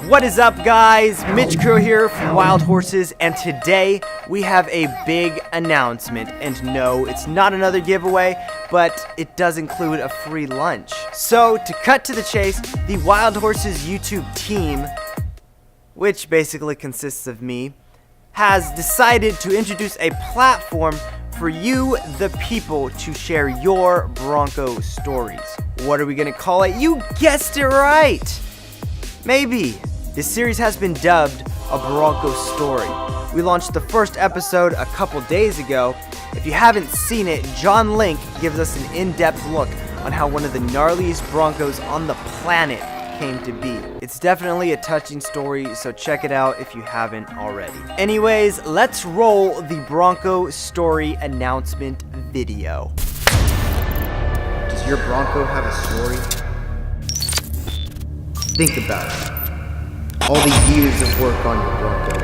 What is up, guys? Mitch Crow here from Wild Horses, and today we have a big announcement. And no, it's not another giveaway, but it does include a free lunch. So, to cut to the chase, the Wild Horses YouTube team, which basically consists of me, has decided to introduce a platform for you, the people, to share your Bronco stories. What are we gonna call it? You guessed it right! Maybe. This series has been dubbed a Bronco Story. We launched the first episode a couple days ago. If you haven't seen it, John Link gives us an in-depth look on how one of the gnarliest Broncos on the planet came to be. It's definitely a touching story, so check it out if you haven't already. Anyways, let's roll the Bronco Story announcement video. Does your Bronco have a story? Think about it. All the years of work on your Bronco,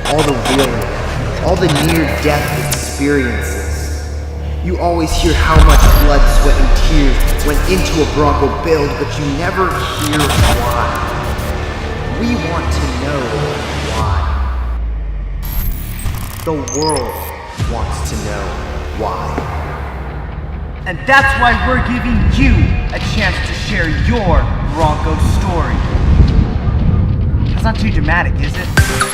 all the wheeling, all the near-death experiences. You always hear how much blood, sweat, and tears went into a Bronco build, but you never hear why. We want to know why. The world wants to know why. And that's why we're giving you a chance to share your Bronco story. That's not too dramatic, is it?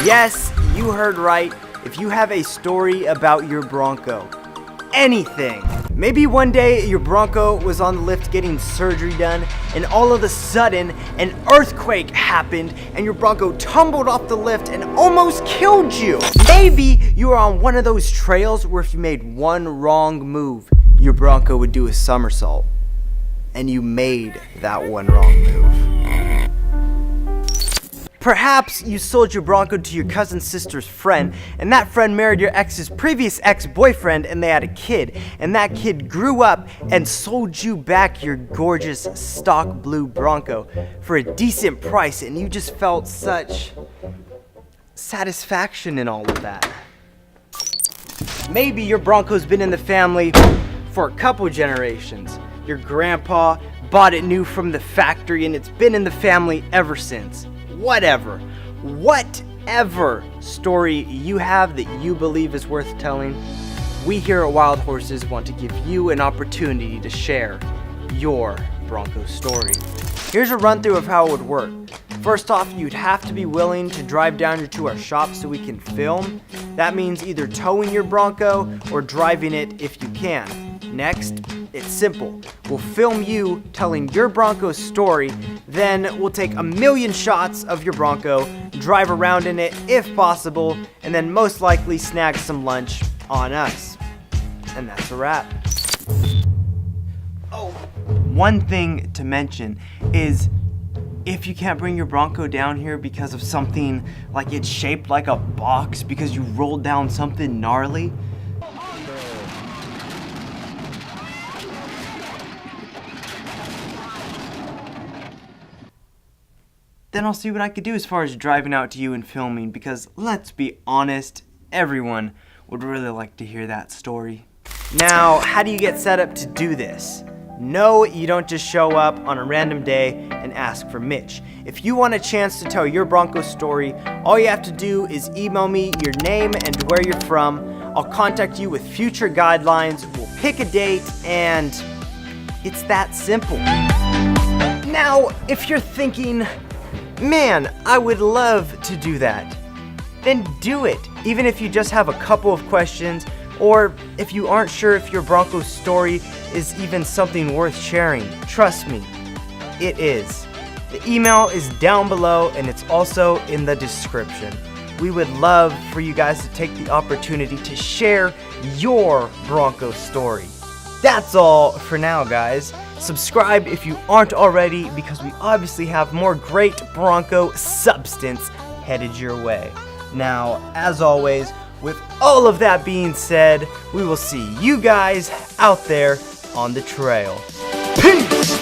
Yes, you heard right. If you have a story about your Bronco, anything. Maybe one day your Bronco was on the lift getting surgery done, and all of a sudden an earthquake happened and your Bronco tumbled off the lift and almost killed you. Maybe you were on one of those trails where if you made one wrong move, your Bronco would do a somersault. And you made that one wrong move. Perhaps you sold your Bronco to your cousin's sister's friend, and that friend married your ex's previous ex-boyfriend, and they had a kid, and that kid grew up and sold you back your gorgeous stock blue Bronco for a decent price, and you just felt such satisfaction in all of that. Maybe your Bronco's been in the family for a couple generations. Your grandpa bought it new from the factory, and it's been in the family ever since. Whatever story you have that you believe is worth telling, we here at Wild Horses want to give you an opportunity to share your Bronco story. Here's a run through of how it would work. First off, you'd have to be willing to drive down here to our shop so we can film. That means either towing your Bronco or driving it if you can. Next, it's simple. We'll film you telling your Bronco story, then we'll take 1,000,000 shots of your Bronco, drive around in it if possible, and then most likely snag some lunch on us. And that's a wrap. Oh, one thing to mention is if you can't bring your Bronco down here because of something like it's shaped like a box because you rolled down something gnarly, then I'll see what I could do as far as driving out to you and filming, because let's be honest, everyone would really like to hear that story. Now, how do you get set up to do this? No, you don't just show up on a random day and ask for Mitch. If you want a chance to tell your Bronco story, all you have to do is email me your name and where you're from. I'll contact you with future guidelines, we'll pick a date, and it's that simple. Now, if you're thinking, man, I would love to do that, then do it. Even if you just have a couple of questions, or if you aren't sure if your Bronco story is even something worth sharing. Trust me, it is. The email is down below and it's also in the description. We would love for you guys to take the opportunity to share your Bronco story. That's all for now, guys. Subscribe if you aren't already, because we obviously have more great Bronco substance headed your way. Now, as always, with all of that being said, we will see you guys out there on the trail. Peace!